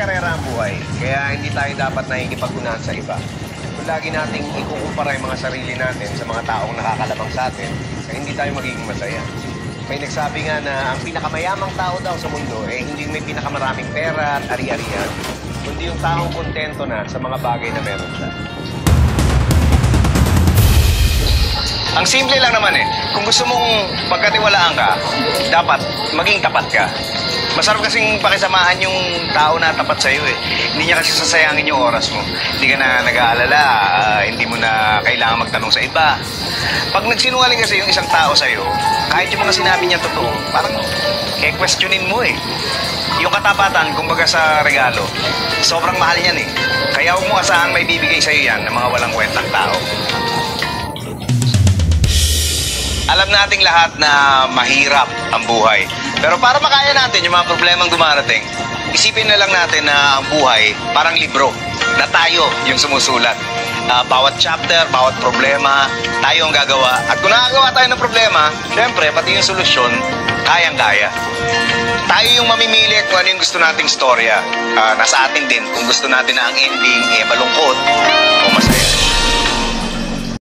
karera ang buhay, kaya hindi tayo dapat nakikipag-unahan sa iba. Kung lagi nating ikukumpara yung mga sarili natin sa mga taong nakakalabang sa atin, hindi tayo magiging masaya. May nagsabi nga na ang pinakamayamang tao daw sa mundo hindi yung may pinakamaraming pera at ari-arian, kundi yung taong kontento na sa mga bagay na meron siya. Ang simple lang naman kung gusto mong pagkatiwalaan ka, dapat maging tapat ka. Masarap kasing pakisamahan yung tao na tapat sa'yo Hindi niya kasi sasayangin yung oras mo. Hindi ka na nag-aalala, hindi mo na kailangan magtanong sa iba. Pag nagsinungaling kasi yung isang tao sa'yo, kahit yung mga sinabi niya totoo, parang questionin mo Yung katapatan, kumbaga sa regalo, sobrang mahal yan Kaya huwag mo asahan may bibigay sa'yo yan ng mga walang kwentang tao. Alam nating lahat na mahirap ang buhay. Pero para makaya natin yung mga problemang dumarating, isipin na lang natin na ang buhay parang libro na tayo yung sumusulat. Bawat chapter, bawat problema, tayo ang gagawa. At kung nakagawa tayo ng problema, syempre, pati yung solusyon, kayang-kaya. Tayo yung mamimili kung ano yung gusto nating storya. Nasa atin din kung gusto natin na ang ending malungkot o masaya.